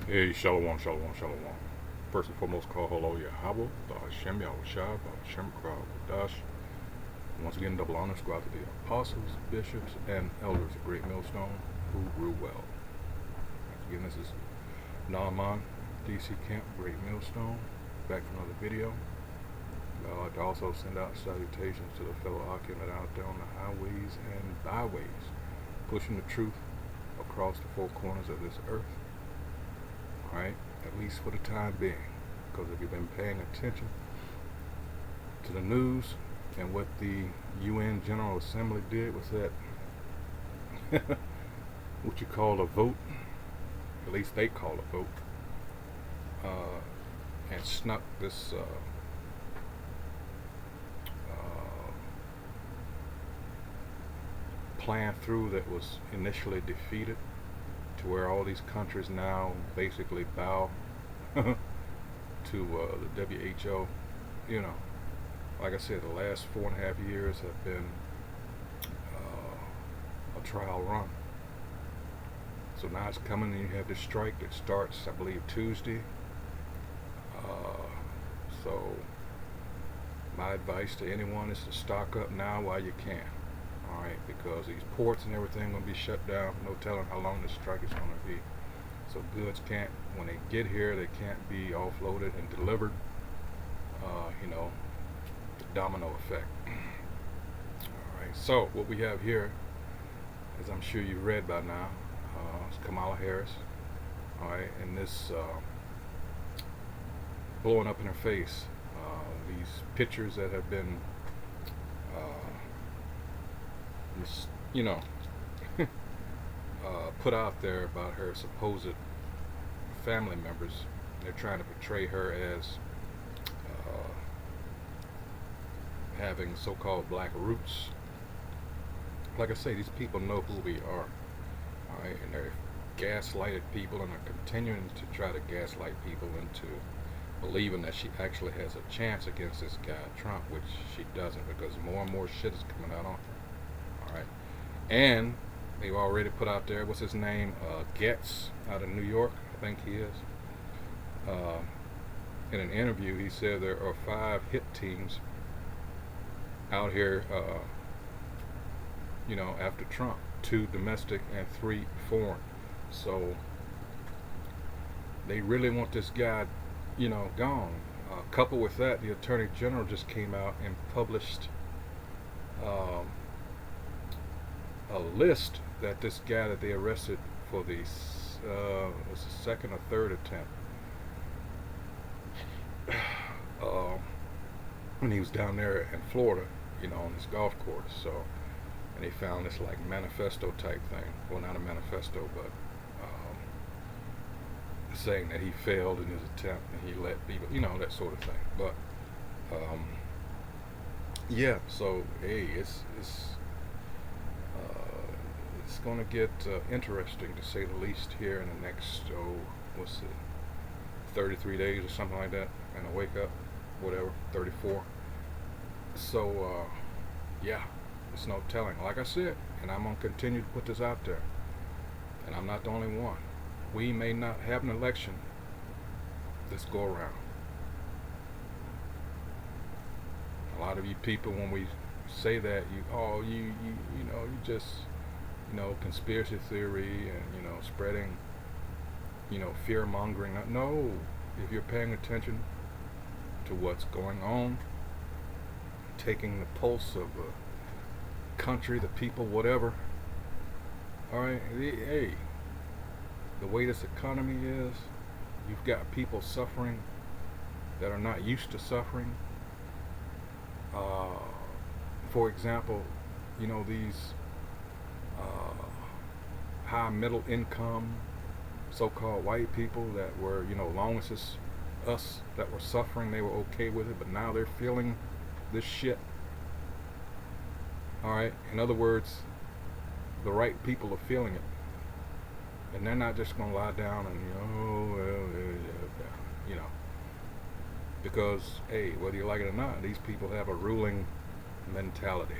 Hey, shalom, shalom, shalom. First and foremost, call hello Yahweh, the Hashem, Yahushua, Hashem, Dash. Once again, double honors go out to the apostles, bishops, and elders of Great Millstone who grew well. Once again, this is Naaman, DC Camp, Great Millstone, back for another video. I'd like to also send out salutations to the fellow Akim that are out there on the highways and byways, pushing the truth across the four corners of this earth. Alright, at least for the time being, because if you've been paying attention to the news and what the UN General Assembly did was that what you call a vote, at least they call a vote, and snuck this plan through that was initially defeated, to where all these countries now basically bow to the WHO. You know, like I said, the last 4.5 years have been a trial run. So now it's coming, and you have this strike that starts, I believe, Tuesday. So my advice to anyone is to stock up now while you can. Alright, because these ports and everything going to be shut down. No telling how long this strike is going to be. So goods can't, when they get here, they can't be offloaded and delivered. You know, the domino effect. Alright, so what we have here, as I'm sure you've read by now, is Kamala Harris. Alright, and this blowing up in her face. These pictures that have been you know, put out there about her supposed family members. They're trying to portray her as having so-called black roots. Like I say, these people know who we are, alright, and they're gaslighted people, and are continuing to try to gaslight people into believing that she actually has a chance against this guy Trump, which she doesn't, because more and more shit is coming out on her. Alright, and they've already put out there, what's his name, Getz out of New York, I think he is. In an interview, he said there are 5 hit teams out here, you know, after Trump, 2 domestic and 3 foreign. So they really want this guy, you know, gone. Coupled with that, the Attorney General just came out and published a list that this guy that they arrested for the was the second or third attempt when he was down there in Florida, you know, on this golf course. So, and they found this like manifesto type thing. Well, not a manifesto, but saying that he failed in his attempt and he let people, you know, that sort of thing. But yeah, so hey, it's going to get interesting, to say the least, here in the next, what's it, 33 days or something like that, and I wake up, whatever, 34. So yeah, it's no telling, like I said, and I'm going to continue to put this out there, and I'm not the only one. We may not have an election this go around. A lot of you people, when we say that, you know, you just, you know, conspiracy theory and, you know, spreading, you know, fear mongering. No, if you're paying attention to what's going on, taking the pulse of the country, the people, whatever. Alright, hey, the way this economy is, you've got people suffering that are not used to suffering. For example, you know, these high middle income so-called white people that were, you know, long as it's us that were suffering, they were okay with it, but now they're feeling this shit. Alright, in other words, the right people are feeling it, and they're not just gonna lie down and, you know, well, you know, because hey, whether you like it or not, these people have a ruling mentality,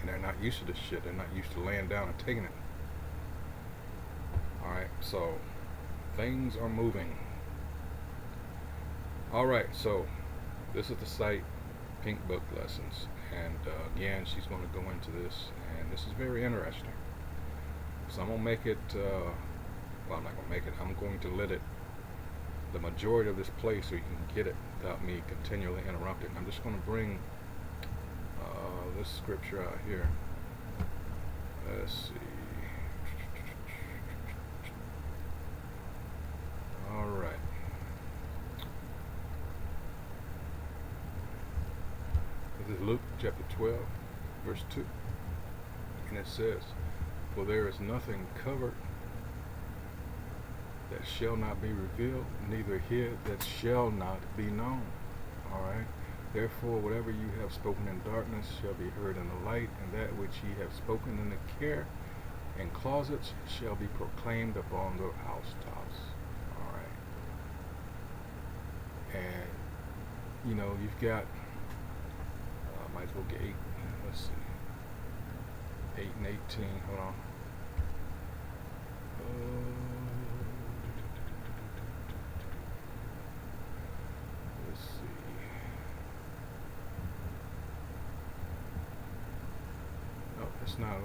and they're not used to this shit. They're not used to laying down and taking it. Alright, so Things are moving. Alright, so this is the site, Pink Book Lessons. And again, she's going to go into this, and this is very interesting. So I'm going to make it, well, I'm not going to make it, I'm going to let it, the majority of this play so you can get it without me continually interrupting. I'm just going to bring this scripture out here. Let's see. Alright. This is Luke chapter 12, verse 2. And it says, "For there is nothing covered that shall not be revealed, neither hid that shall not be known." Alright. "Therefore, whatever you have spoken in darkness shall be heard in the light, and that which ye have spoken in the care and closets shall be proclaimed upon the housetops." Alright. And, you know, you've got, might as well get 8, let's see, 8 and 18, hold on. Let's see. No, that's not it.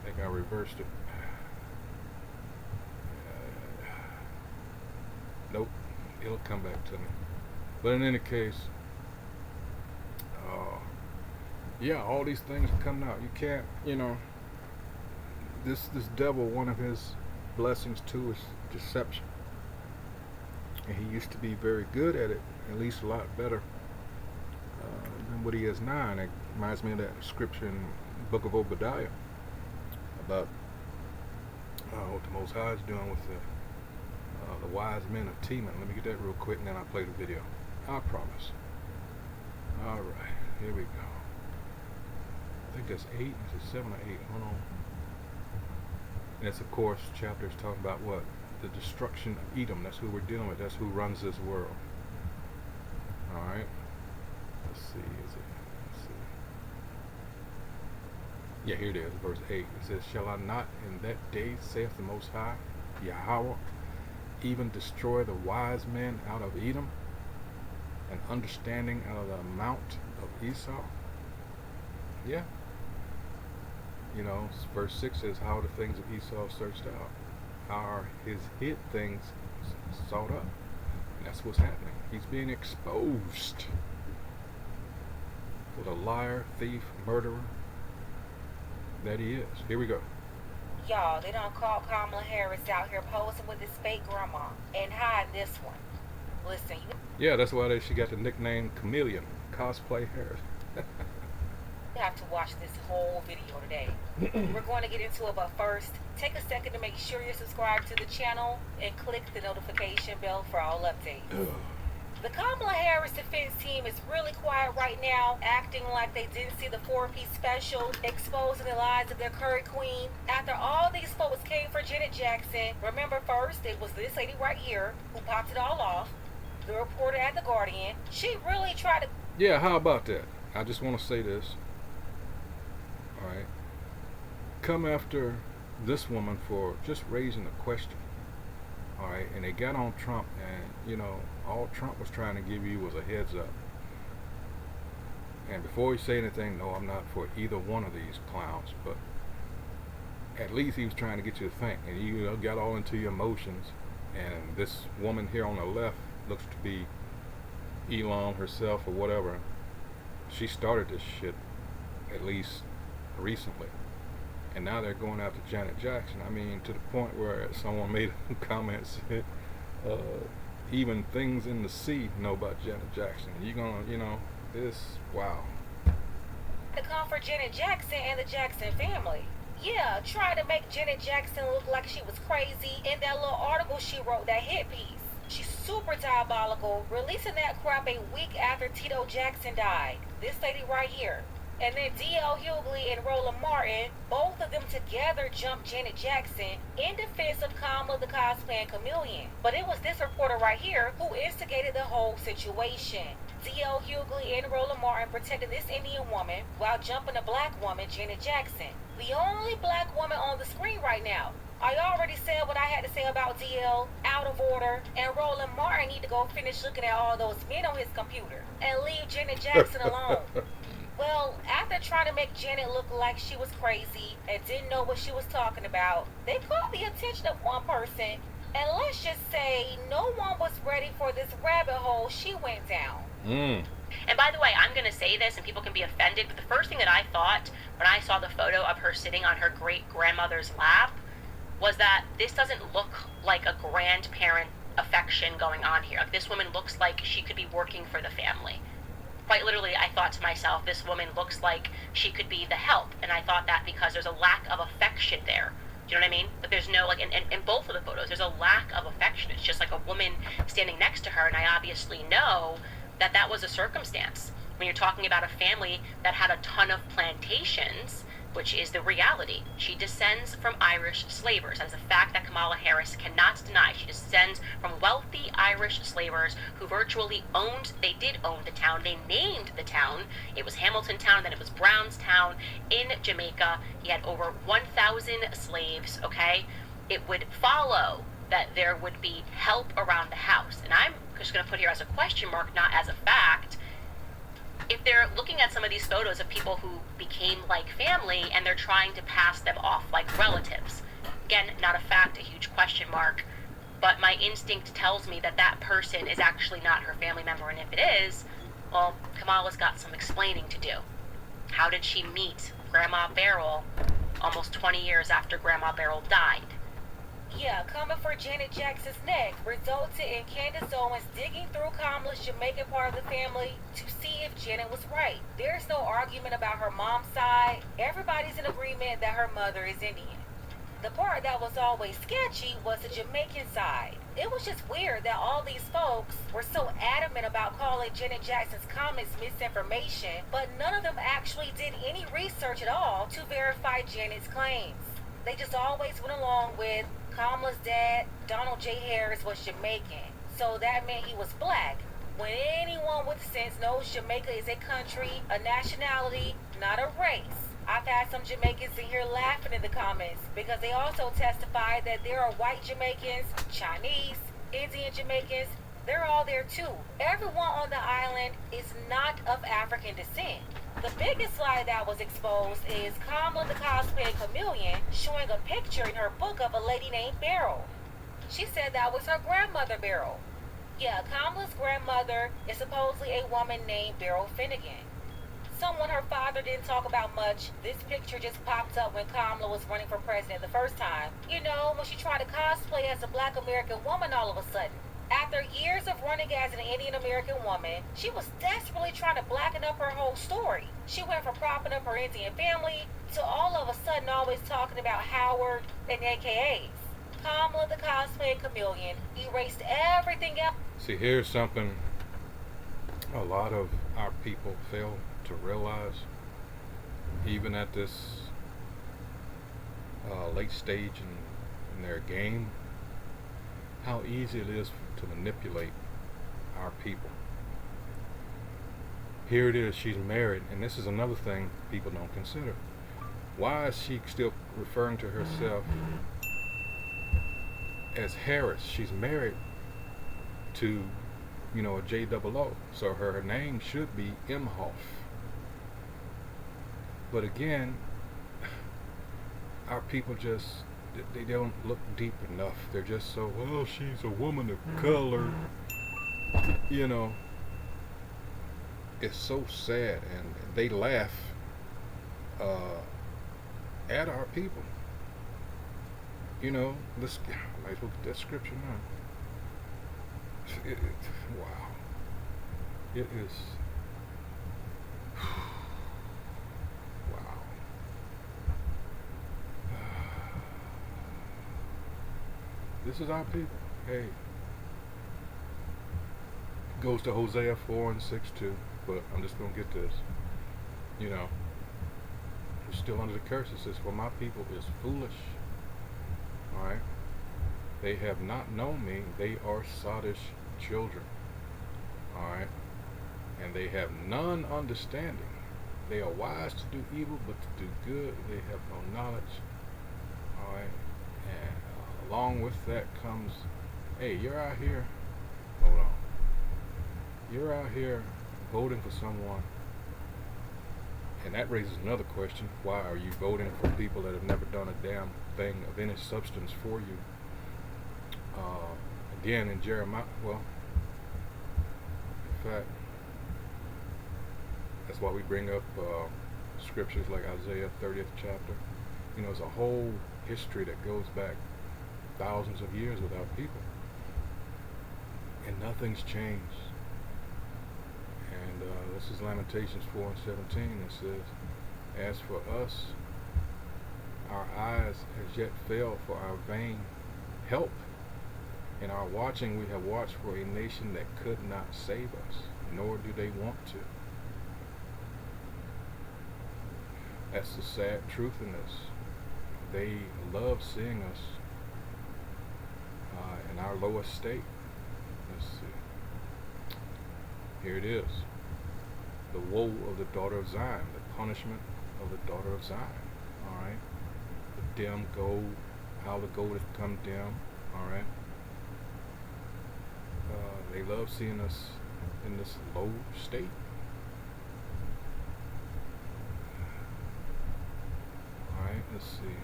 I think I reversed it. Nope, it'll come back to me. But in any case, yeah, all these things are coming out. You can't, you know, this devil, one of his blessings too is deception. And he used to be very good at it, at least a lot better than what he is now. And it reminds me of that scripture in the book of Obadiah about what the Most High is doing with the wise men of Teman. Let me get that real quick and then I'll play the video. I promise. Alright, here we go. I think that's 8. Is it 7 or 8? Hold on. And it's, of course, chapters talking about what? The destruction of Edom. That's who we're dealing with. That's who runs this world. Alright. Let's see. Let's see. Yeah, here it is. Verse 8. It says, "Shall I not in that day, saith the Most High, Yahweh, even destroy the wise men out of Edom, and understanding out of the mount of Esau?" Yeah. You know, verse 6 says, "How are the things of Esau searched out? How are his hid things sought up?" And that's what's happening. He's being exposed for the liar, thief, murderer that he is. Here we go. Y'all, they don't call Kamala Harris out here posing with this fake grandma and hide this one. Listen, Yeah, that's why she got the nickname Chameleon, cosplay Harris. you have to watch this whole video today. We're going to get into it, but first, take a second to make sure you're subscribed to the channel and click the notification bell for all updates. The Kamala Harris defense team is really quiet right now, acting like they didn't see the 4-piece special, exposing the lies of their current queen. After all these folks came for Janet Jackson, remember first, it was this lady right here who popped it all off, the reporter at The Guardian. She really tried to... Yeah, how about that? I just want to say this. Alright. Come after this woman for just raising a question. Alright, and they got on Trump, and you know, all Trump was trying to give you was a heads up. And before he say anything, no, I'm not for either one of these clowns, but at least he was trying to get you to think, and you got all into your emotions. And this woman here on the left looks to be Elon herself or whatever. She started this shit, at least recently. And now they're going after Janet Jackson. I mean, to the point where someone made a comment said, even things in the sea know about Janet Jackson. You're gonna, you know, this, wow. To come for Janet Jackson and the Jackson family. Yeah, try to make Janet Jackson look like she was crazy in that little article she wrote, that hit piece. She's super diabolical, releasing that crap a week after Tito Jackson died. This lady right here. And then D.L. Hughley and Roland Martin, both of them together jumped Janet Jackson in defense of Kamala the cosplaying chameleon. But it was this reporter right here who instigated the whole situation. D.L. Hughley and Roland Martin protected this Indian woman while jumping a black woman, Janet Jackson. The only black woman on the screen right now. I already said what I had to say about DL, out of order, and Roland Martin need to go finish looking at all those men on his computer and leave Janet Jackson alone. Well, after trying to make Janet look like she was crazy and didn't know what she was talking about, they caught the attention of one person, and let's just say no one was ready for this rabbit hole she went down. And by the way, I'm going to say this and people can be offended, but the first thing that I thought when I saw the photo of her sitting on her great-grandmother's lap was that this doesn't look like a grandparent affection going on here. Like, this woman looks like she could be working for the family. Quite literally, I thought to myself, this woman looks like she could be the help. And I thought that because there's a lack of affection there. Do you know what I mean? But there's no, like, in both of the photos, there's a lack of affection. It's just like a woman standing next to her, and I obviously know that that was a circumstance. When you're talking about a family that had a ton of plantations, which is the reality. She descends from Irish slavers. That is a fact that Kamala Harris cannot deny. She descends from wealthy Irish slavers who virtually they did own the town. They named the town. It was Hamilton Town, then it was Brownstown in Jamaica. He had over 1,000 slaves, okay? It would follow that there would be help around the house. And I'm just going to put here as a question mark, not as a fact. If they're looking at some of these photos of people who became like family and they're trying to pass them off like relatives, again, not a fact, a huge question mark, but my instinct tells me that that person is actually not her family member, and if it is, well, Kamala's got some explaining to do. How did she meet Grandma Beryl almost 20 years after Grandma Beryl died? Yeah, coming for Janet Jackson's neck resulted in Candace Owens digging through Kamala's Jamaican part of the family to see if Janet was right. There's no argument about her mom's side. Everybody's in agreement that her mother is Indian. The part that was always sketchy was the Jamaican side. It was just weird that all these folks were so adamant about calling Janet Jackson's comments misinformation, but none of them actually did any research at all to verify Janet's claims. They just always went along with Kamala's dad, Donald J. Harris, was Jamaican, so that meant he was black. When anyone with sense knows Jamaica is a country, a nationality, not a race. I've had some Jamaicans in here laughing in the comments because they also testified that there are white Jamaicans, Chinese, Indian Jamaicans. They're all there too. Everyone on the island is not of African descent. The biggest lie that was exposed is Kamala the cosplay chameleon showing a picture in her book of a lady named Beryl. She said that was her grandmother Beryl. Yeah, Kamala's grandmother is supposedly a woman named Beryl Finnegan. Someone her father didn't talk about much. This picture just popped up when Kamala was running for president the first time. You know, when she tried to cosplay as a black American woman all of a sudden. After years of running as an Indian American woman, she was desperately trying to blacken up her whole story. She went from propping up her Indian family to all of a sudden always talking about Howard and AKAs. Kamala the cosplay chameleon erased everything else. See, here's something a lot of our people fail to realize, even at this late stage in their game, how easy it is to manipulate our people. Here it is, she's married, and this is another thing people don't consider. Why is she still referring to herself as Harris? She's married to, a J-O-O, so her name should be Emhoff. But again, our people just, they don't look deep enough. They're just so, well, she's a woman of color. It's so sad, and they laugh at our people. Let's might as well get that scripture now. Wow. It is. Wow. This is our people. Hey. Goes to Hosea 4:6 too, but I'm just going to get this. We're still under the curse. It says, for my people is foolish. Alright? They have not known me. They are sottish children. Alright? and they have none understanding. They are wise to do evil, but to do good they have no knowledge. All right, and along with that comes, hey, you're out here. Hold on. You're out here voting for someone, and that raises another question: why are you voting for people that have never done a damn thing of any substance for you? Again, in Jeremiah, well, in fact, that's why we bring up scriptures like Isaiah 30th chapter. You know, it's a whole history that goes back thousands of years with our people, and nothing's changed. And this is Lamentations 4 and 17. It says, as for us, our eyes has yet failed for our vain help. In our watching, we have watched for a nation that could not save us, nor do they want to. That's the sad truth in this. They love seeing us in our lowest state. Let's see. Here it is. The woe of the daughter of Zion, the punishment of the daughter of Zion. All right. The dim gold, how the gold has become dim. All right. They love seeing us in this low state. Alright, let's see.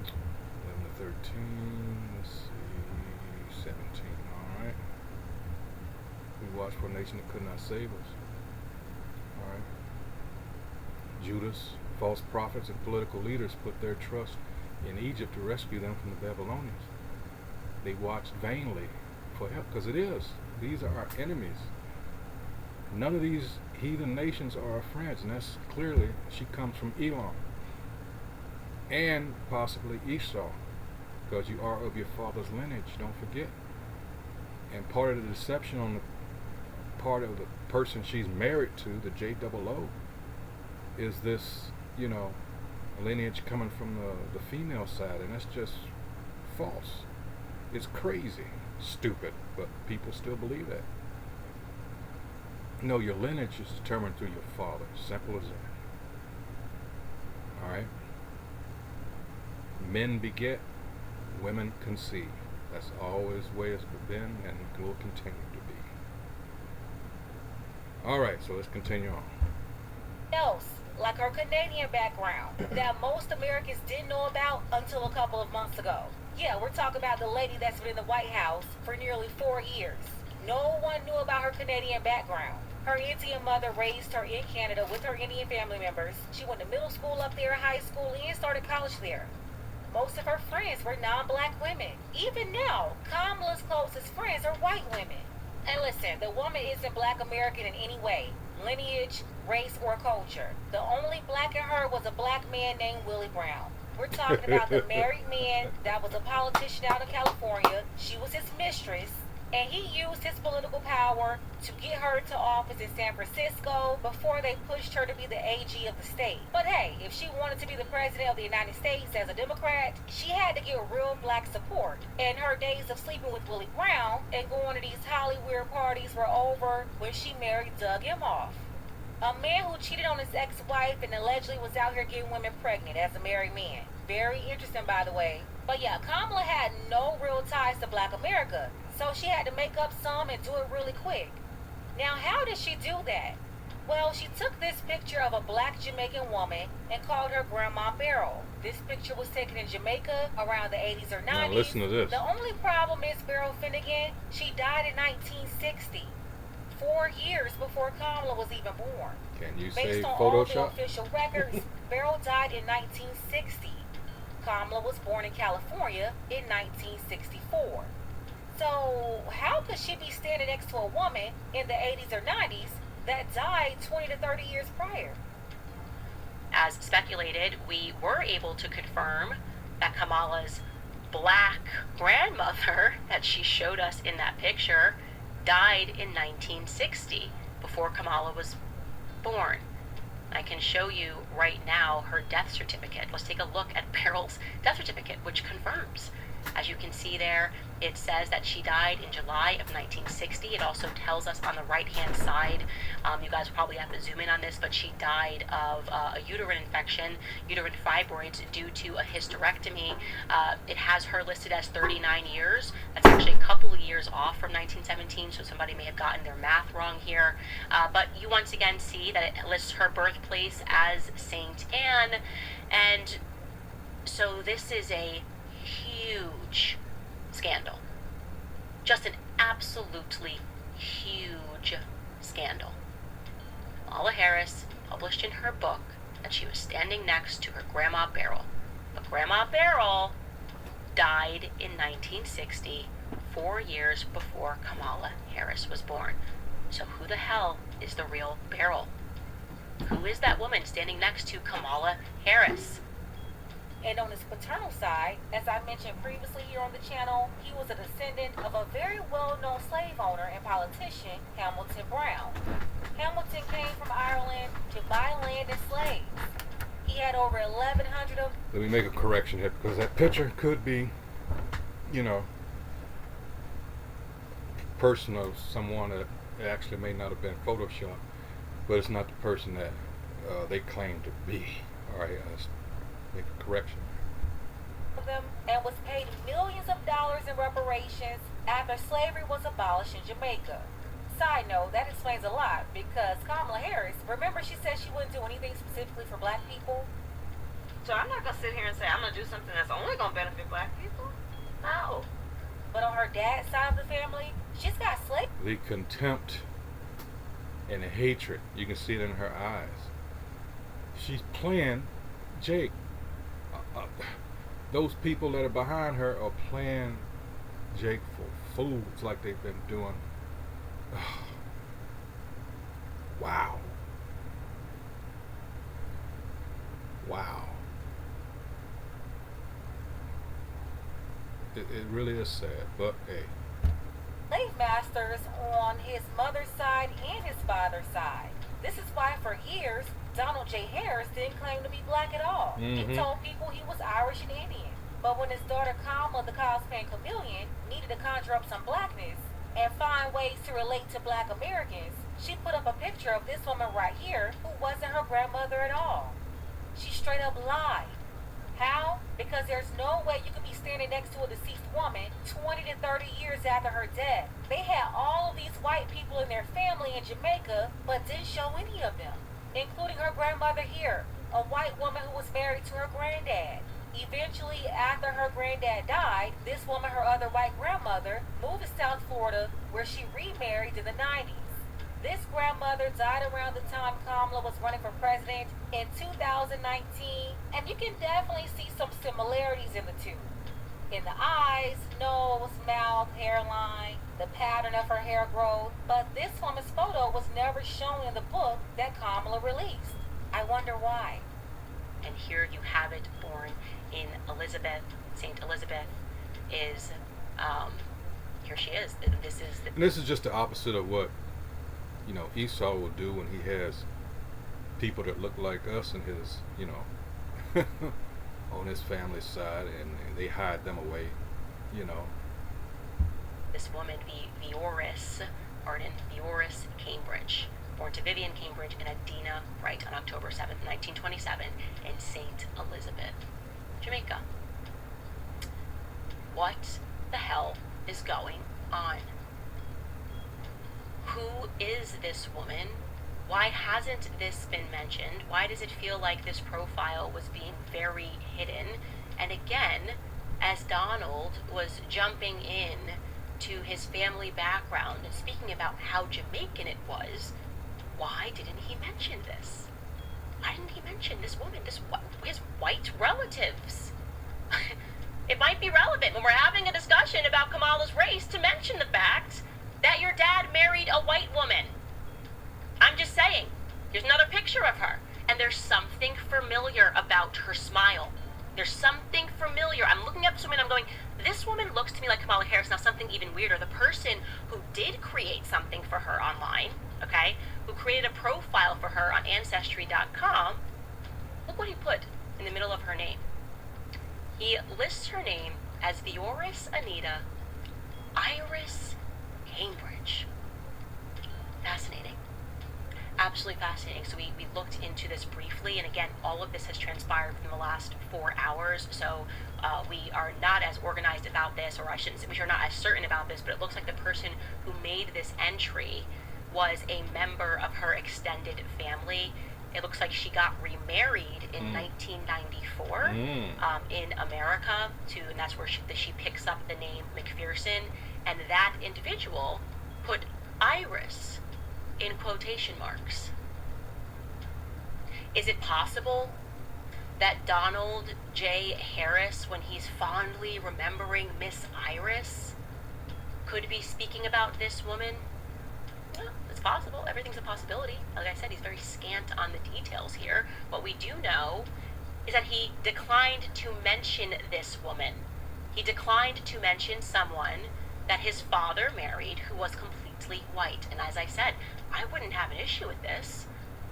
11 to 13. Let's see. 17. Alright. We watched for a nation that could not save us. Alright. Judas, false prophets, and political leaders put their trust in Egypt to rescue them from the Babylonians. They watched vainly for help, because it is. These are our enemies. None of these heathen nations are our friends, and that's clearly, she comes from Elam and possibly Esau, because you are of your father's lineage, don't forget. And part of the deception on the part of the person she's married to, the J-O-O, is this, you know, lineage coming from the female side, and that's just false. It's crazy. Stupid, but people still believe that. No, your lineage is determined through your father. Simple as that. Alright? Men beget, women conceive. That's always the way it's been and will continue to be. Alright, so let's continue on. Else, like her Canadian background, that most Americans didn't know about until a couple of months ago. Yeah, we're talking about the lady that's been in the White House for nearly 4 years. No one knew about her Canadian background. Her Indian mother raised her in Canada with her Indian family members. She went to middle school up there, high school, and started college there. Most of her friends were non-black women. Even now, Kamala's closest friends are white women. And listen, the woman isn't black American in any way, lineage, race, or culture. The only black in her was a black man named Willie Brown. We're talking about the married man that was a politician out of California. She was his mistress, and he used his political power to get her to office in San Francisco before they pushed her to be the AG of the state. But hey, if she wanted to be the president of the United States as a Democrat, she had to get real black support. And her days of sleeping with Willie Brown and going to these Hollywood parties were over when she married Doug Emhoff, a man who cheated on his ex-wife and allegedly was out here getting women pregnant as a married man. Very interesting, by the way. But yeah, Kamala had no real ties to black America, so she had to make up some and do it really quick. Now, how did she do that? Well, she took this picture of a black Jamaican woman and called her Grandma Beryl. This picture was taken in Jamaica around the 80s or 90s. Now listen to this. The only problem is Beryl Finnegan, she died in 1960. 4 years before Kamala was even born. Can you Based say on all the Photoshop? official records, Beryl died in 1960. Kamala was born in California in 1964. So how could she be standing next to a woman in the 80s or 90s that died 20 to 30 years prior? As speculated, we were able to confirm that Kamala's black grandmother that she showed us in that picture died in 1960, before Kamala was born. I can show you right now her death certificate. Let's take a look at Beryl's death certificate, which confirms As you can see there, it says that she died in July of 1960. It also tells us on the right-hand side, you guys will probably have to zoom in on this, but she died of a uterine infection, uterine fibroids due to a hysterectomy. It has her listed as 39 years. That's actually a couple of years off from 1917, so somebody may have gotten their math wrong here. But you once again see that it lists her birthplace as Saint Anne, and so this is a huge scandal. Just an absolutely huge scandal. Kamala Harris published in her book that she was standing next to her Grandma Beryl. But Grandma Beryl died in 1960, 4 years before Kamala Harris was born. So who the hell is the real Beryl? Who is that woman standing next to Kamala Harris? And on his paternal side, as I mentioned previously here on the channel, he was a descendant of a very well-known slave owner and politician, Hamilton Brown. Hamilton came from Ireland to buy land and slaves. He had over 1,100 of... Let me make a correction here, because that picture could be, person of someone that actually may not have been photoshopped, but it's not the person that they claim to be. All right, let's make a correction. them and was paid millions of dollars in reparations after slavery was abolished in Jamaica. Side note, that explains a lot because Kamala Harris, remember she said she wouldn't do anything specifically for black people? So I'm not going to sit here and say I'm going to do something that's only going to benefit black people. No. But on her dad's side of the family, she's got slaves. The contempt and the hatred, you can see it in her eyes. She's playing Jake. Those people that are behind her are playing Jake for fools like they've been doing. Wow. Wow. It really is sad, but hey. Slave masters on his mother's side and his father's side. This is why for years, Donald J. Harris didn't claim to be black at all. Mm-hmm. He told people he was Irish and Indian. But when his daughter Kamala, the cosplaying chameleon, needed to conjure up some blackness and find ways to relate to black Americans, she put up a picture of this woman right here who wasn't her grandmother at all. She straight up lied. How? Because there's no way you could be standing next to a deceased woman 20 to 30 years after her death. They had all of these white people in their family in Jamaica, but didn't show any of them, including her grandmother here, a white woman who was married to her granddad. Eventually, after her granddad died, this woman, her other white grandmother, moved to South Florida, where she remarried in the 90s. This grandmother died around the time Kamala was running for president in 2019, and you can definitely see some similarities in the two. In the eyes, nose, mouth, hairline, the pattern of her hair growth, but this woman's photo was never shown in the book that Kamala released. I wonder why. And here you have it, born in Elizabeth, St. Elizabeth is, here she is. This is just the opposite of what Esau will do when he has people that look like us in his, on his family's side, and they hide them away, This woman, Vioris Cambridge, born to Vivian Cambridge and Adina Wright on October 7th, 1927, in St. Elizabeth, Jamaica. What the hell is going on? Who is this woman? Why hasn't this been mentioned? Why does it feel like this profile was being very hidden? And again, as Donald was jumping in to his family background and speaking about how Jamaican it was, why didn't he mention this? Why didn't he mention this woman, his white relatives? It might be relevant when we're having a discussion about Kamala's race to mention the fact that your dad married a white woman. I'm just saying, here's another picture of her, and there's something familiar about her smile. There's something familiar. I'm looking at this woman, I'm going, this woman looks to me like Kamala Harris. Now something even weirder, the person who did create something for her online, okay, who created a profile for her on Ancestry.com, look what he put in the middle of her name. He lists her name as Vioris Anita Iris Cambridge. Fascinating. Absolutely fascinating. So we looked into this briefly, and again, all of this has transpired within the last 4 hours, so we are not as organized about this, or I shouldn't say, we are not as certain about this, but it looks like the person who made this entry was a member of her extended family. It looks like she got remarried in 1994 in America, and that's where she picks up the name McPherson, and that individual put Iris in quotation marks. Is it possible that Donald J. Harris, when he's fondly remembering Miss Iris, could be speaking about this woman? Well, it's possible. Everything's a possibility. Like I said, he's very scant on the details here. What we do know is that he declined to mention this woman. He declined to mention someone that his father married who was completely white. And as I said, I wouldn't have an issue with this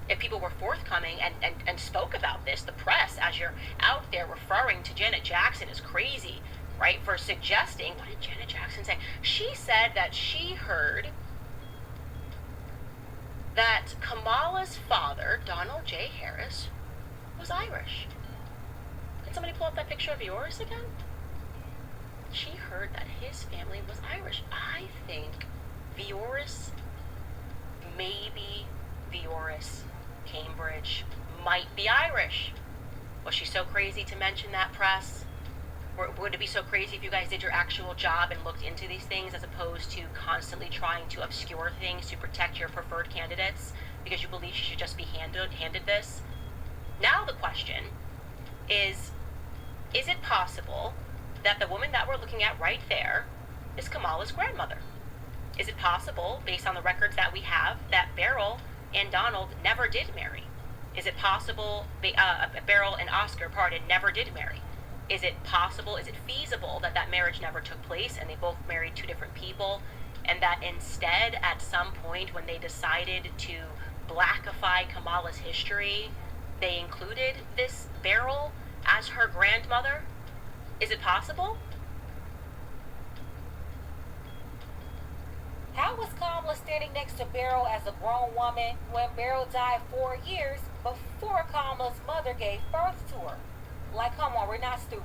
if people were forthcoming and spoke about this. The press, as you're out there referring to Janet Jackson as crazy, right, for suggesting, what did Janet Jackson say? She said that she heard that Kamala's father, Donald J. Harris, was Irish. Can somebody pull up that picture of yours again? She heard that his family was Irish. I think Vioris, maybe Vioris Cambridge, might be Irish. Was she so crazy to mention that, press? Or would it be so crazy if you guys did your actual job and looked into these things as opposed to constantly trying to obscure things to protect your preferred candidates because you believe she should just be handed this? Now the question is it possible that the woman that we're looking at right there is Kamala's grandmother? Is it possible, based on the records that we have, that Beryl and Donald never did marry? Is it possible Beryl and Oscar, never did marry? Is it possible, is it feasible that that marriage never took place and they both married two different people, and that instead, at some point when they decided to blackify Kamala's history, they included this Beryl as her grandmother? Is it possible? How was Kamala standing next to Beryl as a grown woman when Beryl died 4 years before Kamala's mother gave birth to her? Like, come on, we're not stupid.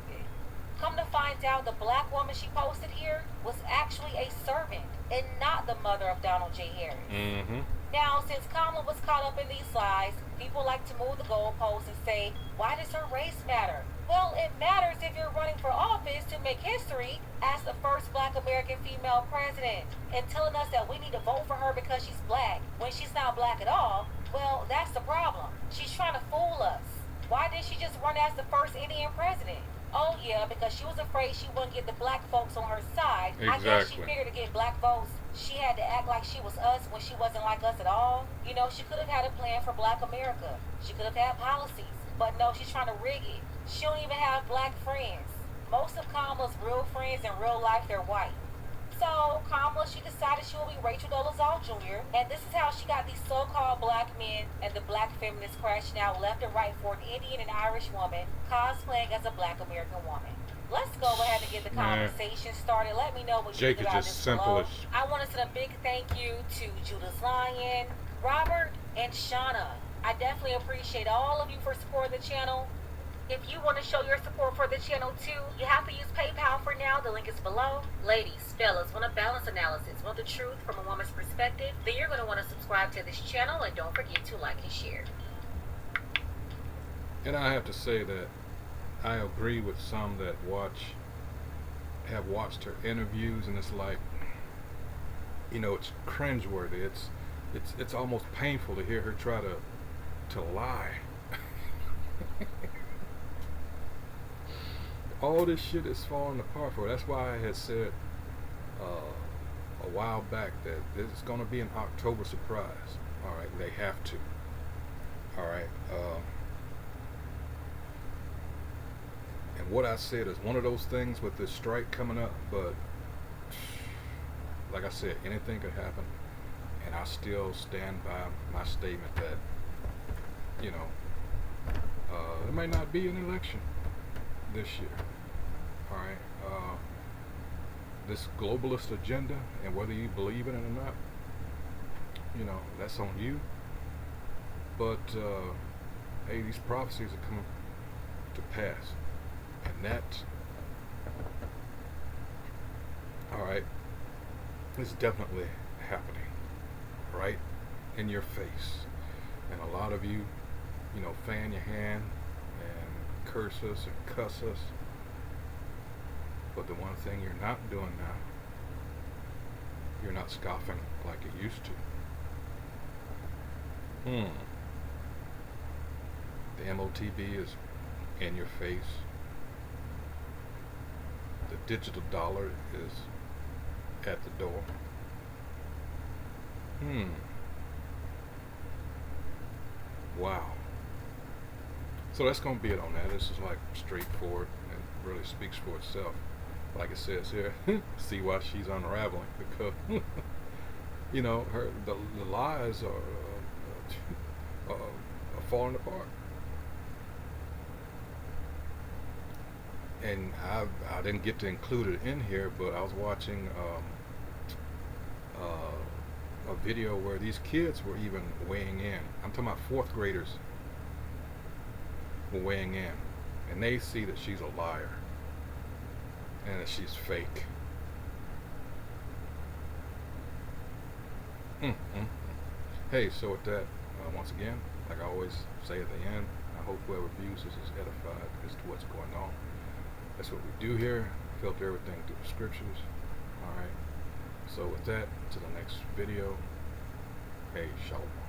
Come to find out, the black woman she posted here was actually a servant and not the mother of Donald J. Harris. Now, since Kamala was caught up in these lies, people like to move the goalposts and say, why does her race matter? Well, it matters if you're running for office to make history as the first black American female president, and telling us that we need to vote for her because she's black when she's not black at all. Well, that's the problem. She's trying to fool us. Why didn't she just run as the first Indian president? Oh yeah, because she was afraid she wouldn't get the black folks on her side. Exactly. I guess she figured to get black votes, she had to act like she was us when she wasn't like us at all. You know, she could have had a plan for black America. She could have had policies. But no, she's trying to rig it. She don't even have black friends. Most of Kamala's real friends in real life, they're white. So Kamala, she decided she will be Rachel Dolezal Jr. And this is how she got these so-called black men and the black feminists crashing out left and right for an Indian and Irish woman cosplaying as a black American woman. Let's go ahead and get the conversation started. Let me know what you Jake think is about just this simple below. as... I want to send a big thank you to Judith Lyon, Robert, and Shauna. I definitely appreciate all of you for supporting the channel. If you want to show your support for the channel too, you have to use PayPal for now. The link is below. Ladies, fellas, want a balanced analysis, want the truth from a woman's perspective, then you're going to want to subscribe to this channel, and don't forget to like and share. And I have to say that I agree with some that have watched her interviews, and it's like, you know, it's cringeworthy. It's almost painful to hear her try to lie. All this shit is falling apart for her. That's why I had said a while back that this is going to be an October surprise. All right, they have to. All right. And what I said is one of those things with this strike coming up, but like I said, anything could happen. And I still stand by my statement that, you know, there may not be an election this year. All right. This globalist agenda, and whether you believe in it or not, you know, that's on you. But hey, these prophecies are coming to pass, and that, all right, is definitely happening, right in your face. And a lot of you, you know, fan your hand and curse us and cuss us. But the one thing you're not doing now, you're not scoffing like you used to. The MOTB is in your face. The digital dollar is at the door. Wow. So that's going to be it on that. This is like straightforward and really speaks for itself. Like it says here, see why she's unraveling, because you know, the lies are falling apart. And I didn't get to include it in here, but I was watching a video where these kids were even weighing in. I'm talking about fourth graders were weighing in, and they see that she's a liar and that she's fake. Hey, so with that, once again, like I always say at the end, I hope whoever views this is edified as to what's going on. That's what we do here. Filter everything through the scriptures. Alright. So with that, to the next video. Hey, shalom.